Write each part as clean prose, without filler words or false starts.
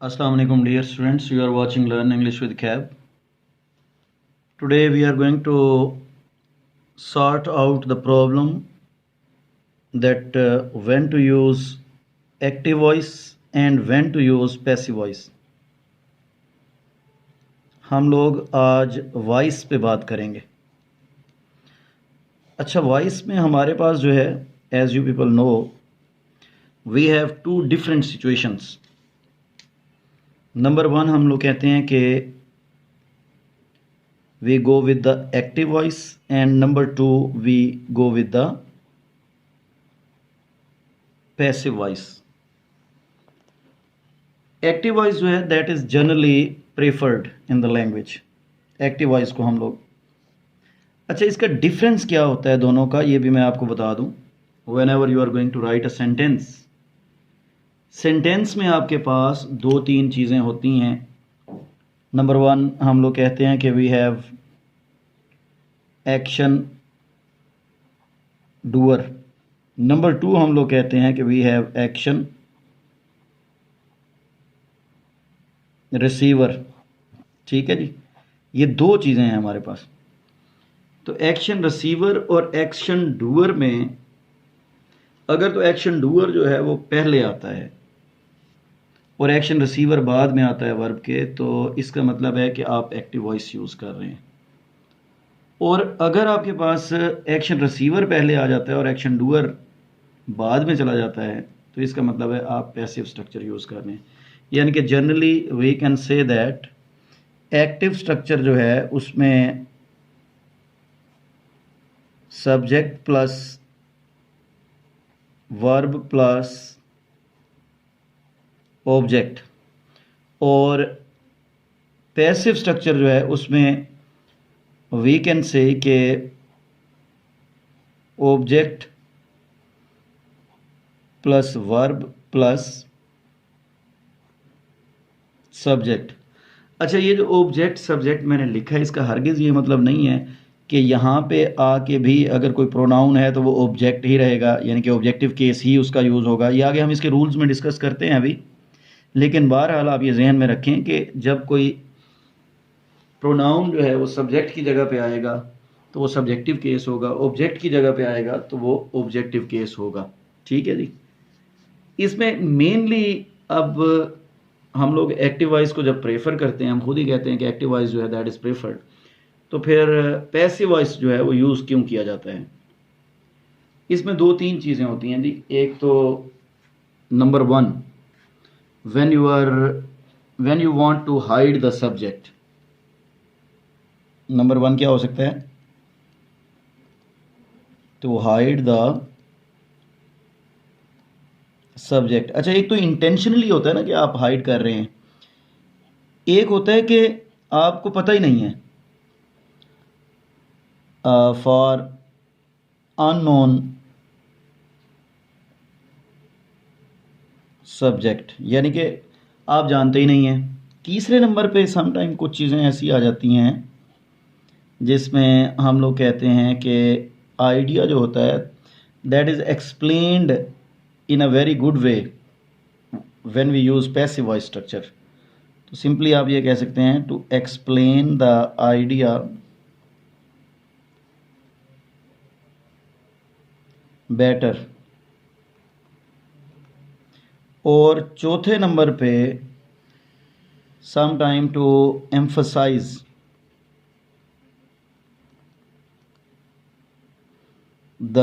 Assalamu alaikum dear students, you are watching Learn English with Cab. Today we are going to sort out the problem that when to use active voice and when to use passive voice. हम लोग आज voice पे बात करेंगे. अच्छा, voice में हमारे पास जो है, as you people know, we have two different situations. Number one हम लोग कहते हैं कि we go with the active voice and number two we go with the passive voice. Active voice जो है that is generally preferred in the language. Active voice को हम लोग, अच्छा, इसका डिफरेंस क्या होता है दोनों का, ये भी मैं आपको बता दूं. Whenever you are going to write a sentence, sentence में आपके पास दो तीन चीज़ें होती हैं. नंबर वन हम लोग कहते हैं कि we have action doer. Number two हम लोग कहते हैं कि वी हैव एक्शन रिसीवर. ठीक है जी, ये दो चीज़ें हैं हमारे पास. तो एक्शन रिसीवर और एक्शन डूअर में अगर तो एक्शन डूअर जो है वो पहले आता है और एक्शन रिसीवर बाद में आता है वर्ब के, तो इसका मतलब है कि आप एक्टिव वॉइस यूज़ कर रहे हैं. और अगर आपके पास एक्शन रिसीवर पहले आ जाता है और एक्शन डूअर बाद में चला जाता है, तो इसका मतलब है आप पैसिव स्ट्रक्चर यूज़ कर रहे हैं. यानी कि generally we can say that active structure जो है उसमें subject plus verb plus object, और पैसिव स्ट्रक्चर जो है उसमें वी कैन से कि object plus verb plus subject. अच्छा, ये जो ऑब्जेक्ट सब्जेक्ट मैंने लिखा है, इसका हरगिज़ ये मतलब नहीं है कि यहाँ पे आके भी अगर कोई प्रोनाउन है तो वो ऑब्जेक्ट ही रहेगा, यानी कि ऑब्जेक्टिव केस ही उसका यूज़ होगा. ये आगे हम इसके रूल्स में डिस्कस करते हैं अभी. लेकिन बहरहाल आप ये जहन में रखें कि जब कोई प्रोनाउन जो है वो सब्जेक्ट की जगह पे आएगा तो वो सब्जेक्टिव केस होगा, ऑब्जेक्ट की जगह पे आएगा तो वो ऑब्जेक्टिव केस होगा. ठीक है जी. इसमें मेनली अब हम लोग एक्टिव वॉइस को जब प्रेफर करते हैं, हम खुद ही कहते हैं कि एक्टिव वॉइस जो है दैट इज़ प्रेफर्ड, तो फिर पैसिव वॉइस जो है वो यूज़ क्यों किया जाता है. इसमें दो तीन चीज़ें होती हैं जी. एक तो number one, when you want to hide the subject. Number one क्या हो सकता है, to hide the subject. अच्छा, एक तो इंटेंशनली होता है ना कि आप हाइड कर रहे हैं, एक होता है कि आपको पता ही नहीं है, फॉर अननोन सब्जेक्ट, यानी कि आप जानते ही नहीं हैं. तीसरे नंबर पे समटाइम कुछ चीज़ें ऐसी आ जाती हैं जिसमें हम लोग कहते हैं कि आइडिया जो होता है that is explained in a very good way when we use passive voice structure. तो सिंपली आप ये कह सकते हैं to explain the idea better. और चौथे नंबर पे sometime to emphasize the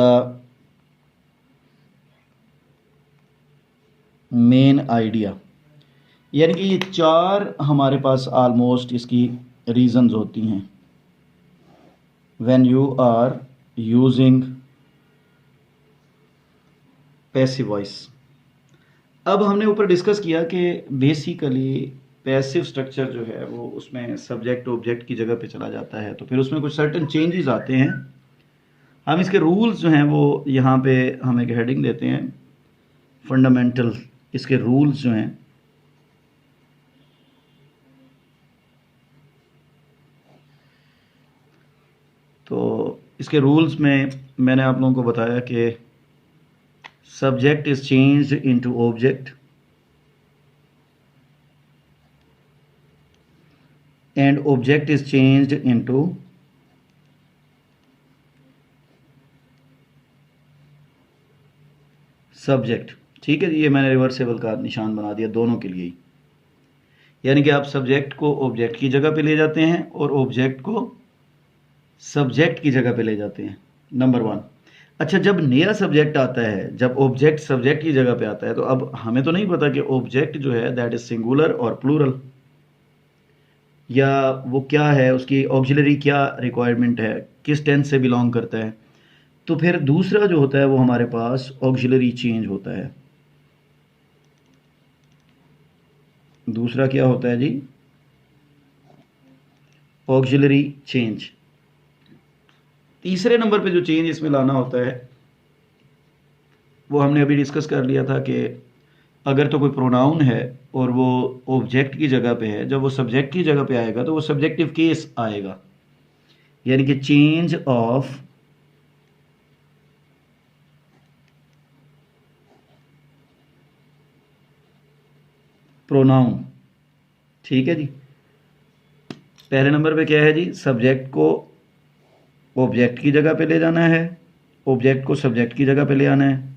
main idea. यानी कि ये चार हमारे पास ऑलमोस्ट इसकी रीजंस होती हैं when you are using passive voice. अब हमने ऊपर डिस्कस किया कि बेसिकली पैसिव स्ट्रक्चर जो है वो उसमें सब्जेक्ट ऑब्जेक्ट की जगह पे चला जाता है, तो फिर उसमें कुछ सर्टेन चेंजेस आते हैं. हम इसके रूल्स जो हैं वो यहाँ पे हम एक हेडिंग देते हैं, फंडामेंटल. इसके रूल्स जो हैं, तो इसके रूल्स में मैंने आप लोगों को बताया कि subject is changed into object, and object is changed into subject. ठीक है जी, ये मैंने रिवर्सेबल का निशान बना दिया दोनों के लिए ही। यानी कि आप सब्जेक्ट को ऑब्जेक्ट की जगह पे ले जाते हैं और ऑब्जेक्ट को सब्जेक्ट की जगह पे ले जाते हैं, नंबर वन। अच्छा, जब नया सब्जेक्ट आता है, जब ऑब्जेक्ट सब्जेक्ट की जगह पे आता है, तो अब हमें तो नहीं पता कि ऑब्जेक्ट जो है दैट इज सिंगुलर और प्लूरल, या वो क्या है, उसकी ऑक्सिलरी क्या रिक्वायरमेंट है, किस टेंस से बिलोंग करता है। तो फिर दूसरा जो होता है वो हमारे पास ऑक्सिलरी चेंज होता है। दूसरा क्या होता है जी? Auxiliary change. तीसरे नंबर पे जो चेंज इसमें लाना होता है वो हमने अभी डिस्कस कर लिया था कि अगर तो कोई प्रोनाउन है और वो ऑब्जेक्ट की जगह पे है, जब वो सब्जेक्ट की जगह पे आएगा तो वो सब्जेक्टिव केस आएगा, यानी कि चेंज ऑफ प्रोनाउन। ठीक है जी। पहले नंबर पे क्या है जी? सब्जेक्ट को ऑब्जेक्ट की जगह पे ले जाना है, ऑब्जेक्ट को सब्जेक्ट की जगह पे ले आना है।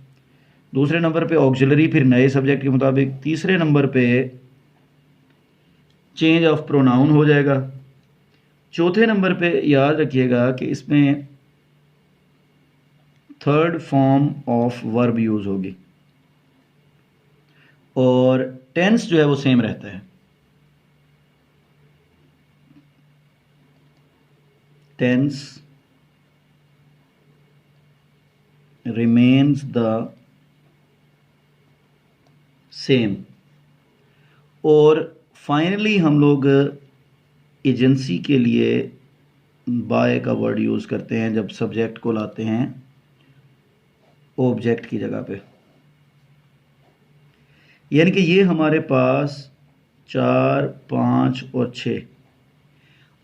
दूसरे नंबर पे ऑक्सिलरी, फिर नए सब्जेक्ट के मुताबिक। तीसरे नंबर पे चेंज ऑफ प्रोनाउन हो जाएगा। चौथे नंबर पे याद रखिएगा कि इसमें third form of verb use होगी और टेंस जो है वो सेम रहता है। Tense remains the same। और फाइनली हम लोग एजेंसी के लिए बाय का वर्ड यूज़ करते हैं जब सब्जेक्ट को लाते हैं ऑब्जेक्ट की जगह पे। यानी कि ये हमारे पास 4, 5 और 6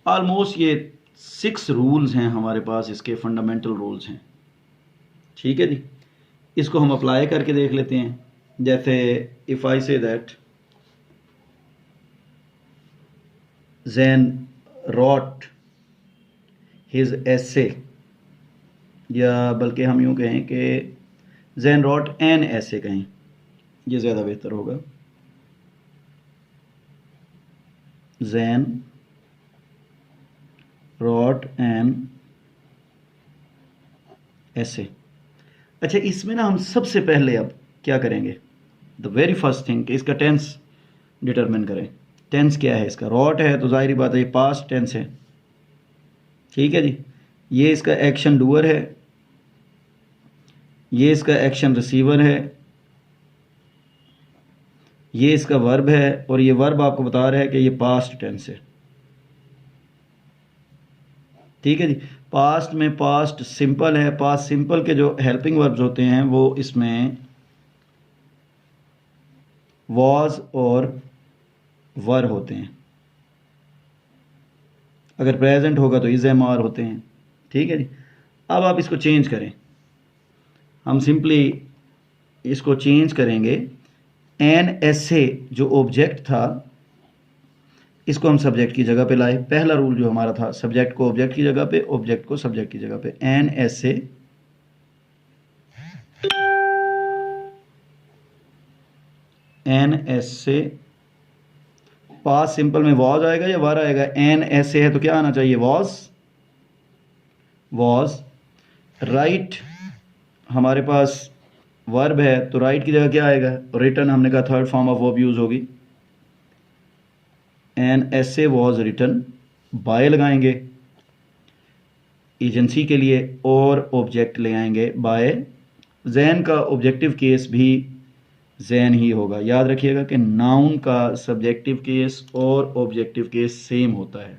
ऑलमोस्ट ये 6 रूल्स हैं हमारे पास, इसके फंडामेंटल रूल्स हैं। ठीक है जी। इसको हम अप्लाई करके देख लेते हैं। जैसे if I say that Zain wrote his essay, या बल्कि हम यूँ कहें कि ज़ैन रॉट एन एसे कहें, ये ज़्यादा बेहतर होगा। ज़ैन रॉट एन एसे। अच्छा, इसमें ना हम सबसे पहले अब क्या करेंगे, द वेरी फर्स्ट थिंग कि इसका टेंस डिटरमिन करें। टेंस क्या है इसका? रॉट है तो जाहिर बात है ये पास्ट टेंस है। ठीक है जी। ये इसका एक्शन डूअर है, ये इसका एक्शन रिसीवर है, ये इसका वर्ब है, और ये वर्ब आपको बता रहा है कि ये पास्ट टेंस है। ठीक है जी। पास्ट में पास्ट सिंपल है। पास्ट सिंपल के जो हेल्पिंग वर्ब्स होते हैं वो इसमें वॉज और वर होते हैं। अगर प्रेजेंट होगा तो इज एम आर होते हैं। ठीक है जी। अब आप इसको चेंज करें। हम सिंपली इसको चेंज करेंगे। एन एसे जो ऑब्जेक्ट था इसको हम सब्जेक्ट की जगह पे लाए। पहला रूल जो हमारा था, सब्जेक्ट को ऑब्जेक्ट की जगह पे, ऑब्जेक्ट को सब्जेक्ट की जगह पे। An essay an essay past simple में वॉज आएगा या वर आएगा? एन ऐसे है तो क्या आना चाहिए? वॉज। वॉज। राइट हमारे पास वर्ब है तो राइट की जगह क्या आएगा? रिटन। हमने कहा third form of verb use होगी। एन ऐसे वॉज रिटन, बाय लगाएंगे एजेंसी के लिए और ऑब्जेक्ट ले आएंगे बाय। जैन का ऑब्जेक्टिव केस भी जैन ही होगा। याद रखिएगा कि नाउन का सब्जेक्टिव केस और ऑब्जेक्टिव केस सेम होता है।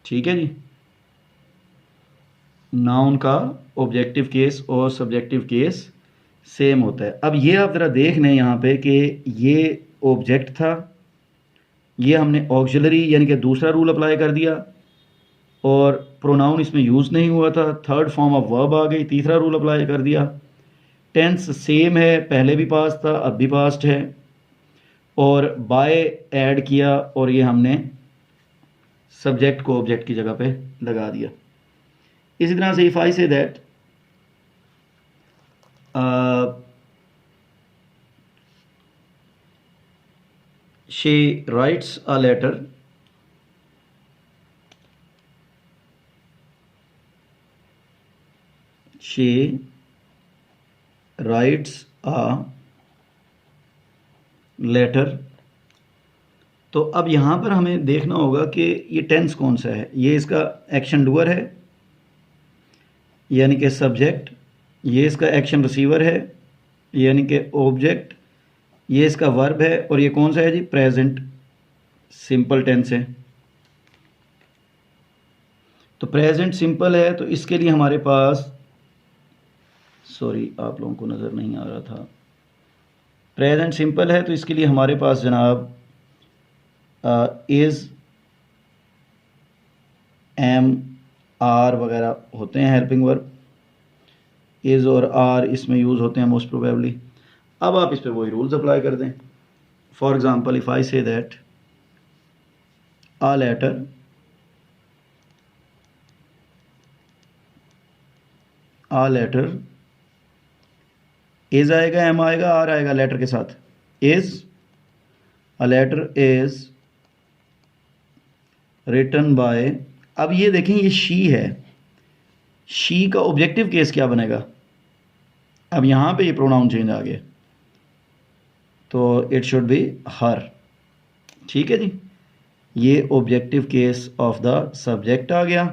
ठीक है जी। नाउन का ऑब्जेक्टिव केस और सब्जेक्टिव केस सेम होता है। अब ये आप ज़रा देख लें यहाँ पे कि ये ऑब्जेक्ट था, ये हमने ऑक्सिलरी यानी कि दूसरा रूल अप्लाई कर दिया और प्रोनाउन इसमें यूज़ नहीं हुआ था, थर्ड फॉर्म ऑफ वर्ब आ गई, तीसरा रूल अप्लाई कर दिया। टेंस सेम है, पहले भी पास्ट था अब भी पास्ट है, और बाय ऐड किया और ये हमने सब्जेक्ट को ऑब्जेक्ट की जगह पे लगा दिया। इसी तरह से if I say that she writes a letter, she writes a letter. तो अब यहाँ पर हमें देखना होगा कि ये टेंस कौन सा है। ये इसका एक्शन डूअर है यानी कि सब्जेक्ट, ये इसका एक्शन रिसीवर है यानी कि ऑब्जेक्ट, ये इसका वर्ब है, और ये कौन सा है जी, प्रेजेंट सिंपल टेंस है। तो प्रेजेंट सिंपल है तो इसके लिए हमारे पास, सॉरी आप लोगों को नज़र नहीं आ रहा था, प्रेजेंट सिंपल है तो इसके लिए हमारे पास जनाब इज़, एम, आर वगैरह होते हैं हेल्पिंग वर्ब। इज़ और आर इसमें यूज़ होते हैं मोस्ट प्रोबेबली। अब आप इस पर वही रूल्स अप्लाई कर दें। For example if I say that a letter, a letter, is आएगा, एम आएगा, आर आएगा लेटर के साथ। Is, a letter is written by. अब ये देखें ये शी है, शी का ऑब्जेक्टिव केस क्या बनेगा, अब यहाँ पे ये प्रोनाउन चेंज आ गया तो इट शुड बी हर। ठीक है जी, ये objective case of the subject आ गया,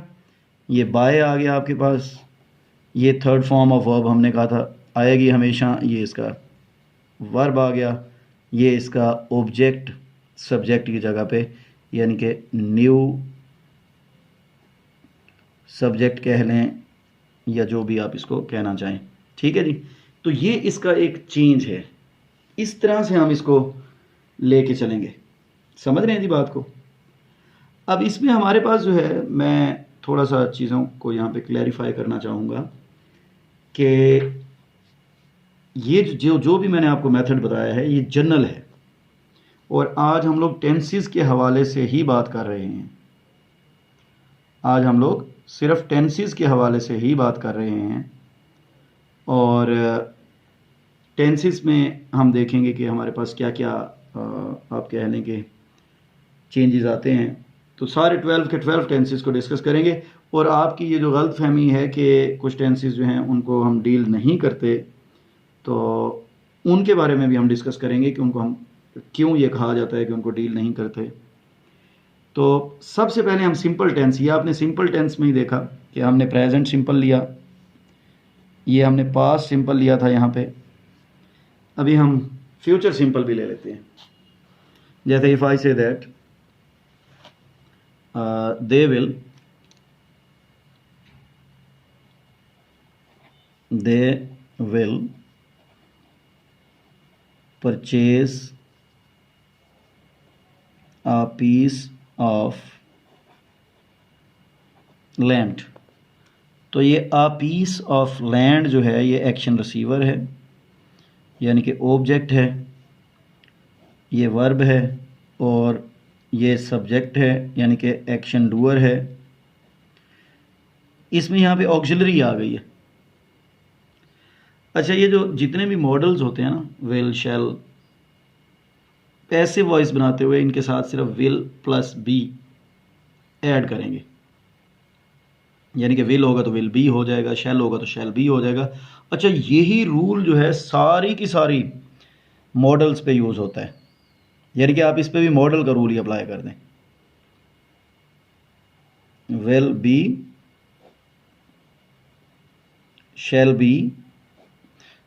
ये बाय आ गया आपके पास, ये थर्ड फॉर्म ऑफ वर्ब हमने कहा था आएगी हमेशा, ये इसका वर्ब आ गया, ये इसका ऑब्जेक्ट सब्जेक्ट की जगह पे यानी कि न्यू सब्जेक्ट कह लें या जो भी आप इसको कहना चाहें। ठीक है जी, तो ये इसका एक चेंज है, इस तरह से हम इसको लेके चलेंगे। समझ रहे हैं जी बात को। अब इसमें हमारे पास जो है, मैं थोड़ा सा चीज़ों को यहाँ पे क्लैरिफाई करना चाहूँगा कि ये जो भी मैंने आपको मेथड बताया है ये जनरल है, और आज हम लोग टेंसेस के हवाले से ही बात कर रहे हैं। आज हम लोग सिर्फ टेंसेस के हवाले से ही बात कर रहे हैं, और टेंसेस में हम देखेंगे कि हमारे पास क्या क्या आप कह लें कि चेंजेस आते हैं। तो सारे 12 के 12 टेंसेस को डिस्कस करेंगे, और आपकी ये जो गलत फहमी है कि कुछ टेंसेस जो हैं उनको हम डील नहीं करते, तो उनके बारे में भी हम डिस्कस करेंगे कि उनको हम क्यों ये कहा जाता है कि उनको डील नहीं करते। तो सबसे पहले हम सिंपल टेंस, ये आपने सिंपल टेंस में ही देखा कि हमने प्रेजेंट सिंपल लिया, ये हमने पास्ट सिंपल लिया था यहाँ पे। अभी हम फ्यूचर सिंपल भी ले लेते हैं। जैसे if I say that they will purchase a piece of land। तो ये a piece of land जो है ये एक्शन रिसीवर है यानी कि ऑब्जेक्ट है, ये वर्ब है, और ये सब्जेक्ट है यानी कि एक्शन डूअर है। इसमें यहाँ पे ऑक्सिलरी आ गई है। अच्छा, ये जो जितने भी मॉडल्स होते हैं ना, विल, शैल, पैसिव वॉइस बनाते हुए इनके साथ सिर्फ विल प्लस बी ऐड करेंगे, यानी कि विल होगा तो विल बी हो जाएगा, शैल होगा तो शैल बी हो जाएगा। अच्छा, यही रूल जो है सारी की सारी मॉडल्स पे यूज़ होता है, यानी कि आप इस पे भी मॉडल का रूल ही अप्लाई कर दें। विल बी, शैल बी,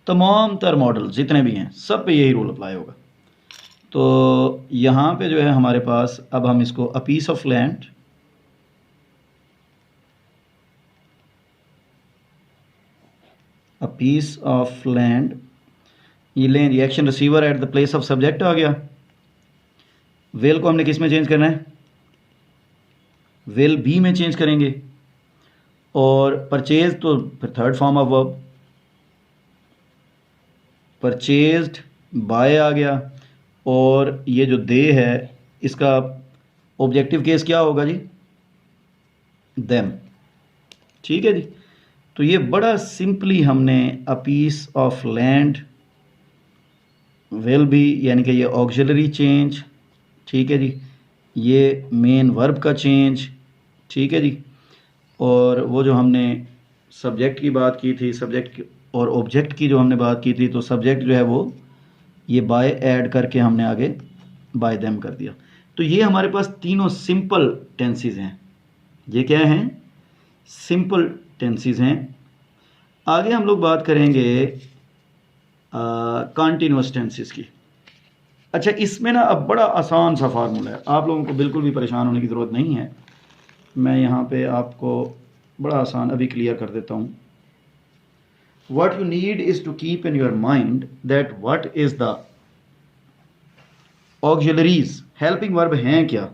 तमाम तर मॉडल जितने भी हैं सब पे यही रूल अप्लाई होगा। तो यहाँ पे जो है हमारे पास, अब हम इसको a piece of land, a piece of land, ये लें reaction receiver at the place of subject आ गया। विल को हमने किस में चेंज करना है, विल बी में चेंज करेंगे, और परचेज तो फिर third form of verb, purchased by आ गया, और ये जो दे है इसका ऑब्जेक्टिव केस क्या होगा जी, देम। ठीक है जी। तो ये बड़ा सिंपली हमने a piece of land will be, यानी कि ये ऑक्सिलरी चेंज, ठीक है जी, ये मेन वर्ब का चेंज, ठीक है जी, और वो जो हमने सब्जेक्ट की बात की थी, सब्जेक्ट और ऑब्जेक्ट की जो हमने बात की थी, तो सब्जेक्ट जो है वो ये बाय ऐड करके हमने आगे बाय देम कर दिया। तो ये हमारे पास तीनों सिंपल टेंसेस हैं। ये क्या हैं? सिंपल टेंसेस हैं। आगे हम लोग बात करेंगे कॉन्टिन्यूअस टेंसेस की। अच्छा, इसमें ना अब बड़ा आसान सा फार्मूला है, आप लोगों को बिल्कुल भी परेशान होने की ज़रूरत नहीं है। मैं यहाँ पे आपको बड़ा आसान अभी क्लियर कर देता हूँ। What you need is to keep in your mind that what is the auxiliaries, helping verb हैं क्या।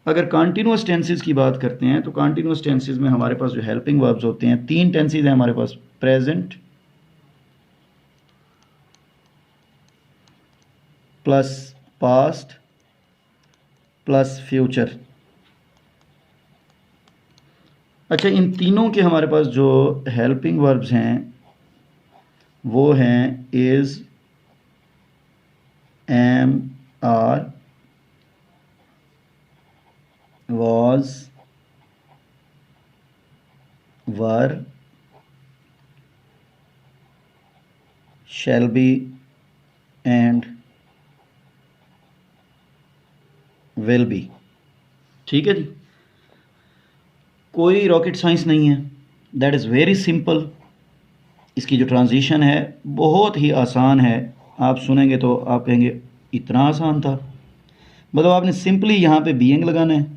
अगर कॉन्टिन्यूस टेंसेस की बात करते हैं तो कॉन्टिन्यूस टेंसेस में हमारे पास जो हेल्पिंग वर्ब्स होते हैं, तीन टेंसेस हैं हमारे पास, present plus past plus future. अच्छा, इन तीनों के हमारे पास जो हेल्पिंग वर्ब्स हैं वो हैं is, am, are, was, were, shall be and will be। ठीक है जी, कोई रॉकेट साइंस नहीं है, दैट इज़ वेरी सिंपल। इसकी जो ट्रांजिशन है बहुत ही आसान है। आप सुनेंगे तो आप कहेंगे इतना आसान था। मतलब आपने सिंपली यहाँ पे बीइंग लगाना है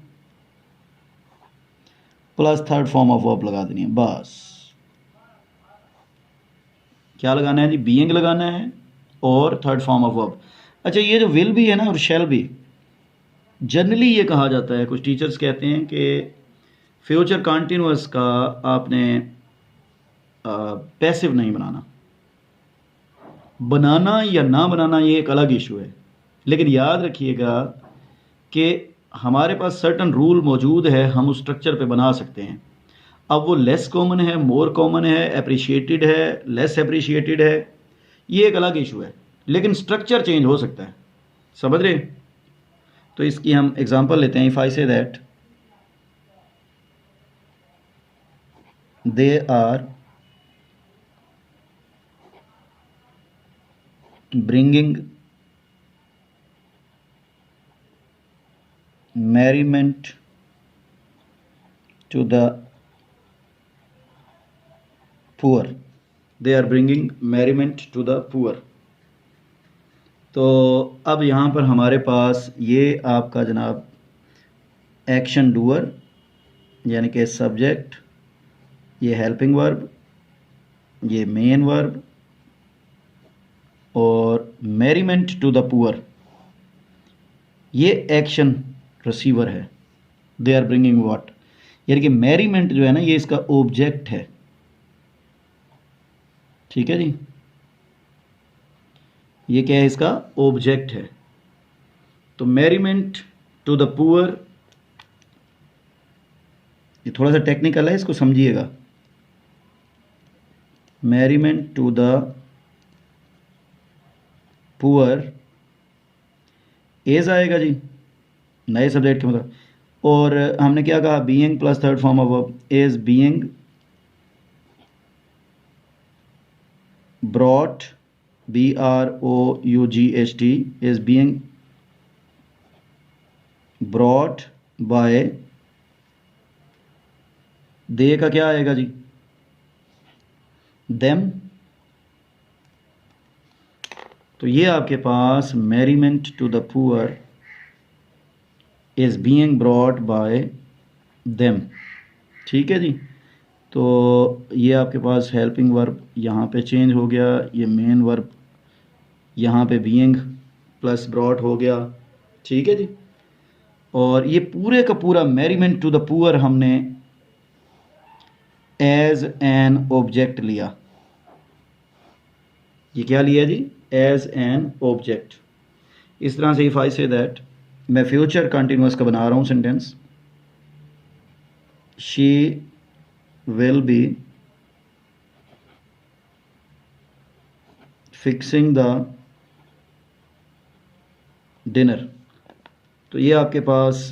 plus third form of verb लगा देनी है, बस। क्या लगाना है जी? बीइंग लगाना है और थर्ड फॉर्म ऑफ वर्ब। अच्छा, ये जो विल भी है ना और शैल भी, जनरली ये कहा जाता है, कुछ टीचर्स कहते हैं कि फ्यूचर कॉन्टिन्यूअस का आपने पैसिव नहीं बनाना। बनाना या ना बनाना ये एक अलग इशू है, लेकिन याद रखिएगा कि हमारे पास सर्टन रूल मौजूद है, हम उस स्ट्रक्चर पे बना सकते हैं। अब वो लेस कॉमन है, मोर कॉमन है, अप्रिशिएटेड है, लेस अप्रिशिएटेड है, ये एक अलग इशू है, लेकिन स्ट्रक्चर चेंज हो सकता है। समझ रहे? तो इसकी हम एग्जांपल लेते हैं। If I say that they are bringing merriment to the poor, they are bringing merriment to the poor। तो अब यहाँ पर हमारे पास ये आपका जनाब एक्शन डूअर यानी कि सब्जेक्ट, ये हेल्पिंग वर्ब, ये मेन वर्ब और merriment टू द पुअर ये एक्शन रिसीवर है। दे आर ब्रिंगिंग व्हाट, यानी कि मैरीमेंट जो है ना ये इसका ऑब्जेक्ट है। ठीक है जी, ये क्या है? इसका ऑब्जेक्ट है। तो मैरीमेंट टू द पुअर, ये थोड़ा सा टेक्निकल है, इसको समझिएगा। Merriment to the poor as आएगा जी, नए सब्जेक्ट के मतलब। और हमने क्या कहा? Being plus third form of verb, is being brought, BROUGHT, is being brought by, they का क्या आएगा जी? देम। तो ये आपके पास merriment to the poor is being brought by them. ठीक है जी, तो ये आपके पास हेल्पिंग वर्ब यहाँ पे चेंज हो गया, ये मेन वर्ब यहाँ पे बीइंग प्लस ब्रॉट हो गया। ठीक है जी, और ये पूरे का पूरा मैरीमेंट टू द पुअर हमने एज एन ऑब्जेक्ट लिया। ये क्या लिया जी? As an object. इस तरह से इफ आई से दैट, मैं फ्यूचर कंटिन्यूअस का बना रहा हूँ sentence, she will be fixing the dinner. तो ये आपके पास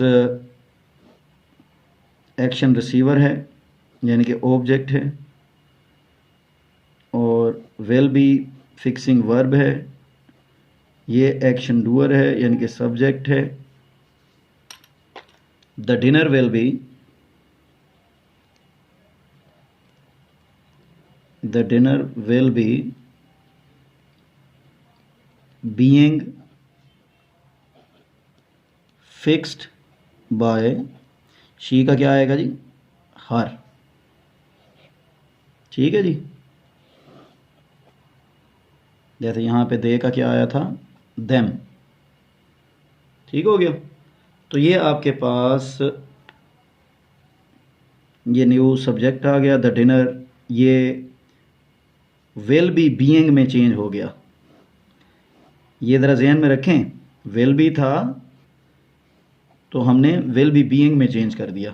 एक्शन रिसीवर है यानी कि ऑब्जेक्ट है, और विल बी फिक्सिंग वर्ब है, ये एक्शन डूअर है यानी कि सब्जेक्ट है। The dinner will B, the dinner will be being fixed bye, she का क्या आएगा जी, हर। ठीक है जी, जैसे यहाँ पे दे का क्या आया था, देम। ठीक हो गया। तो ये आपके पास ये न्यू सब्जेक्ट आ गया द डिनर, ये विल बी बीइंग में चेंज हो गया। ये ज़रा ज़हन में रखें, विल बी था तो हमने विल बी बीइंग में चेंज कर दिया,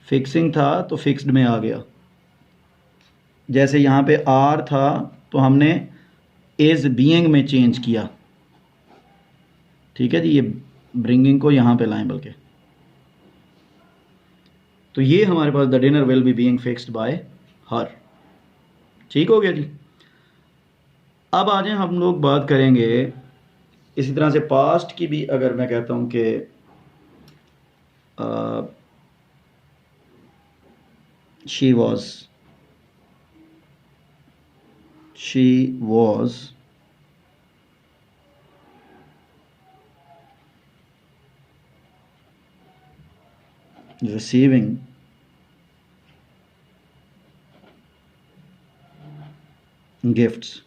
फिक्सिंग था तो फिक्स्ड में आ गया। जैसे यहाँ पे आर था तो हमने इज बीइंग में चेंज किया। ठीक है जी, ये ब्रिंगिंग को यहाँ पे लाएं बल्कि। तो ये हमारे पास the dinner will be being fixed by her. ठीक हो गया जी। अब आ जाए हम लोग बात करेंगे इसी तरह से पास्ट की भी। अगर मैं कहता हूँ कि शी वॉज receiving गिफ्ट्स,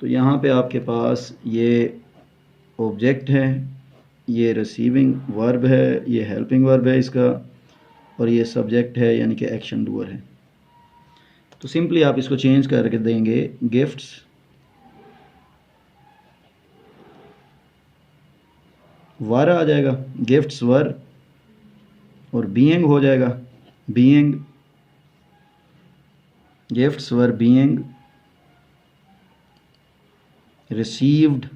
तो यहाँ पे आपके पास ये ऑब्जेक्ट है, ये रिसीविंग वर्ब है, ये हेल्पिंग वर्ब है इसका, और ये सब्जेक्ट है यानी कि एक्शन डूअर है। तो सिंपली आप इसको चेंज करके देंगे, गिफ्ट्स वर आ जाएगा, गिफ्ट्स वर, और बीइंग हो जाएगा, being gifts were being received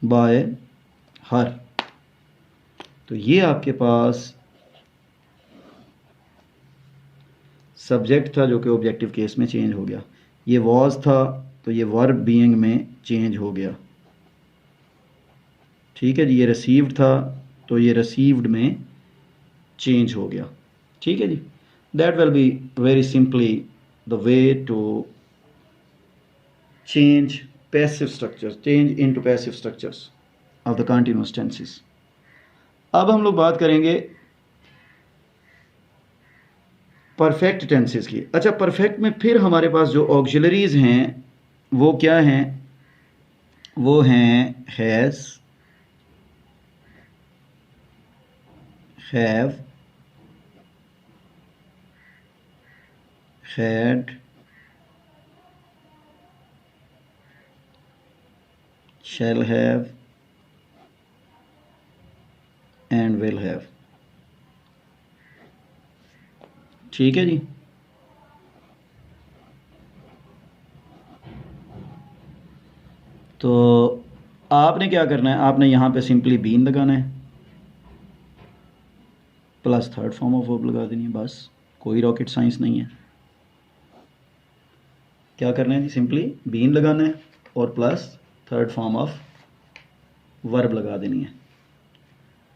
by हर। तो ये आपके पास सब्जेक्ट था जो कि ऑब्जेक्टिव केस में चेंज हो गया। ये वॉज था तो ये वर्ब बीइंग में चेंज हो गया। ठीक है जी, ये रिसीव्ड था तो ये रिसीव्ड में चेंज हो गया। ठीक है जी, that will be very simply the way to change passive structures, change into passive structures of the continuous tenses. अब हम लोग बात करेंगे परफेक्ट टेंसेस की। अच्छा, परफेक्ट में फिर हमारे पास जो ऑक्सिलरीज हैं वो क्या हैं, वो हैं has, have, had, shall have and will have। ठीक है जी। तो आपने क्या करना है, आपने यहाँ पे सिंपली बीन लगाना है plus third form of verb लगा देनी है, बस कोई रॉकेट साइंस नहीं है। क्या करना है जी, सिंपली बीन लगाना है और plus third form of verb लगा देनी है।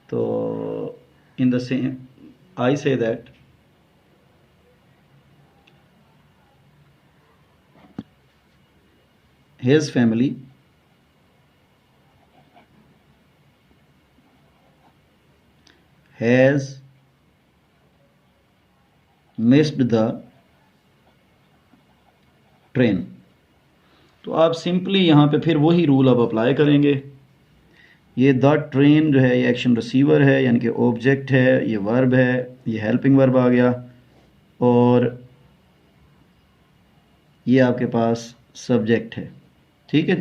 तो in the same I say that his family has missed the train। तो आप सिंपली यहाँ पे फिर वही रूल अब अप्लाई करेंगे। ये द ट्रेन जो है ये एक्शन रिसीवर है यानी कि ऑब्जेक्ट है, ये वर्ब है, ये हेल्पिंग वर्ब आ गया, और ये आपके पास सब्जेक्ट है। ठीक है,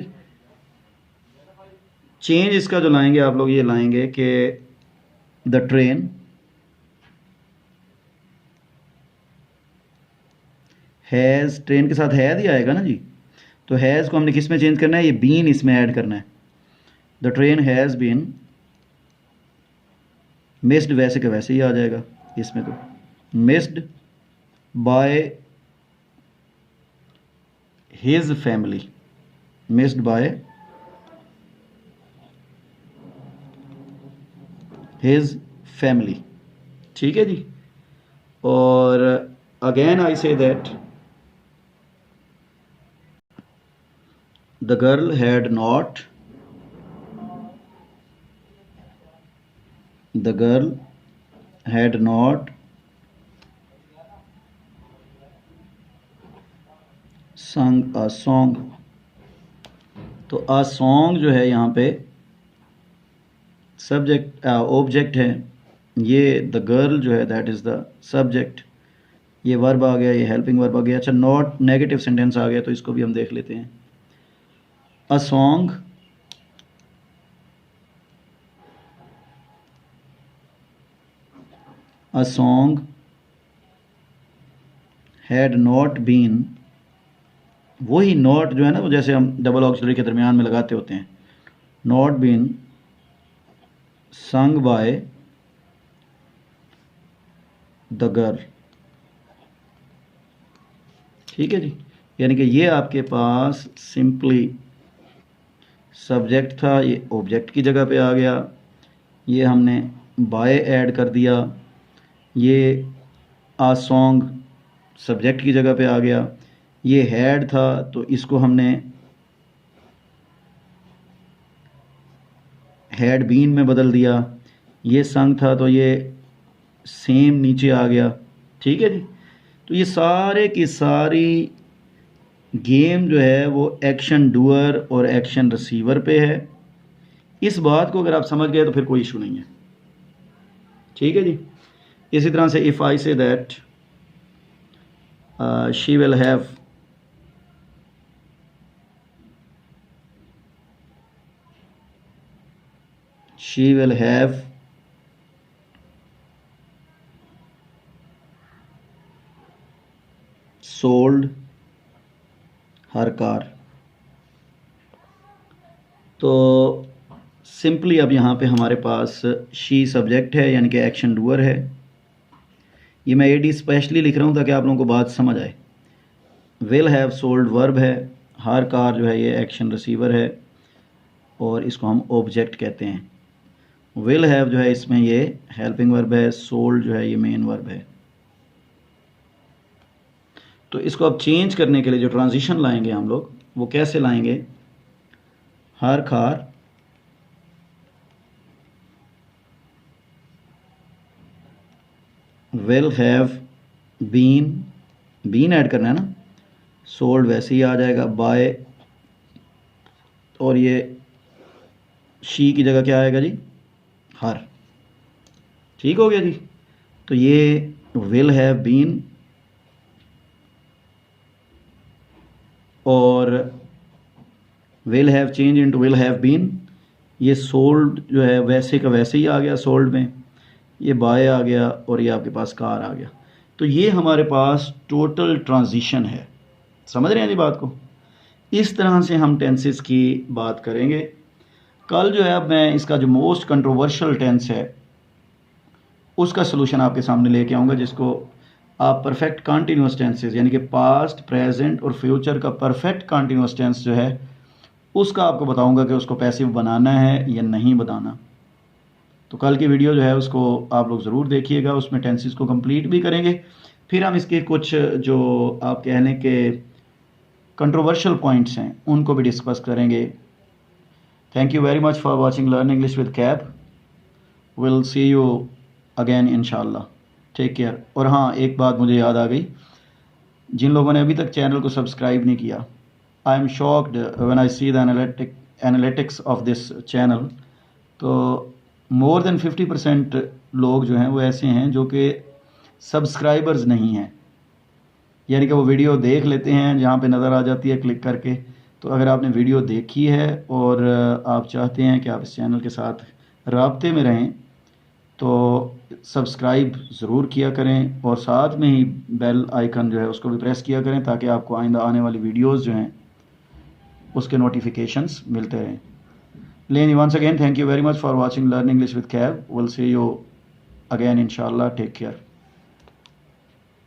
चेंज इसका जो लाएंगे आप लोग, ये लाएंगे कि द ट्रेन हैज़ ट्रेन के साथ हैज़ ही आएगा ना जी, तो हैज़ को हमने किस में चेंज करना है, ये बीन इसमें ऐड करना है। The train has been missed, वैसे का वैसे ही आ जाएगा इसमें, तो missed by his family, missed by his family. ठीक है जी। और again I say that the girl had not, the girl had not sung a song। तो a song जो है यहाँ पे सब्जेक्ट ऑब्जेक्ट है, ये द गर्ल जो है दैट इज़ द सब्जेक्ट, ये वर्ब आ गया, ये हेल्पिंग वर्ब आ गया। अच्छा, नॉट नेगेटिव सेंटेंस आ गया, तो इसको भी हम देख लेते हैं। A song a song had not been, वही नॉट जो है ना, वो जैसे हम डबल ऑक्सिलरी के दरमियान में लगाते होते हैं, not been sung by the girl. ठीक है जी, यानी कि ये आपके पास सिंपली सब्जेक्ट था, ये ऑब्जेक्ट की जगह पे आ गया, ये हमने बाय ऐड कर दिया, ये आ सॉन्ग सब्जेक्ट की जगह पे आ गया, ये हैड था तो इसको हमने हैड बीन में बदल दिया, ये संग था तो ये सेम नीचे आ गया। ठीक है जी। तो ये सारे की सारी गेम जो है वो एक्शन डूअर और एक्शन रिसीवर पे है। इस बात को अगर आप समझ गए तो फिर कोई इशू नहीं है। ठीक है जी। इसी तरह से if I say that she will have, she will have sold her car। तो सिंपली अब यहाँ पे हमारे पास शी सब्जेक्ट है, यानी कि एक्शन डूअर है। ये मैं एडी स्पेशली लिख रहा हूँ ताकि आप लोगों को बात समझ आए। विल हैव सोल्ड वर्ब है, हर कार जो है ये एक्शन रिसीवर है और इसको हम ऑब्जेक्ट कहते हैं। विल हैव जो है इसमें ये हेल्पिंग वर्ब है, सोल्ड जो है ये मेन वर्ब है। तो इसको अब चेंज करने के लिए जो ट्रांजिशन लाएंगे हम लोग वो कैसे लाएंगे, her car will have been, been add करना है ना, सोल्ड वैसे ही आ जाएगा बाय, और ये शी की जगह क्या आएगा जी, हर। ठीक हो गया जी। तो ये विल हैव बीन और will have change into will have been, ये सोल्ड जो है वैसे का वैसे ही आ गया सोल्ड में, ये बाय आ गया और ये आपके पास कार आ गया। तो ये हमारे पास टोटल ट्रांजिशन है। समझ रहे हैं जी बात को। इस तरह से हम टेंसेस की बात करेंगे। कल जो है अब मैं इसका जो मोस्ट कंट्रोवर्शियल टेंस है उसका सलूशन आपके सामने लेके आऊँगा, जिसको आप परफेक्ट कॉन्टीन्यूस टेंसेस यानी कि पास्ट, प्रेजेंट और फ्यूचर का परफेक्ट कॉन्टीन्यूस टेंस जो है उसका आपको बताऊंगा कि उसको पैसिव बनाना है या नहीं बनाना। तो कल की वीडियो जो है उसको आप लोग ज़रूर देखिएगा, उसमें टेंसेस को कंप्लीट भी करेंगे, फिर हम इसके कुछ जो आप कहने के कंट्रोवर्शियल पॉइंट्स हैं उनको भी डिस्कस करेंगे। Thank you very much for watching learn English with Cap. Will see you again इंशाल्लाह। Take care. और हाँ, एक बात मुझे याद आ गई, जिन लोगों ने अभी तक चैनल को सब्सक्राइब नहीं किया, I am shocked when I see the analytics of this channel. तो मोर देन 50% लोग जो हैं वो ऐसे हैं जो कि सब्सक्राइबर्स नहीं हैं, यानी कि वो वीडियो देख लेते हैं जहाँ पे नज़र आ जाती है क्लिक करके। तो अगर आपने वीडियो देखी है और आप चाहते हैं कि आप इस चैनल के साथ राब्ते में रहें तो सब्सक्राइब ज़रूर किया करें और साथ में ही बेल आइकन जो है उसको भी प्रेस किया करें ताकि आपको आइंदा आने वाली वीडियोस जो हैं उसके नोटिफिकेशंस मिलते रहें। Lenny, once again, thank you very much for watching Learn English with Kev. We'll see you again, inshallah. Take care.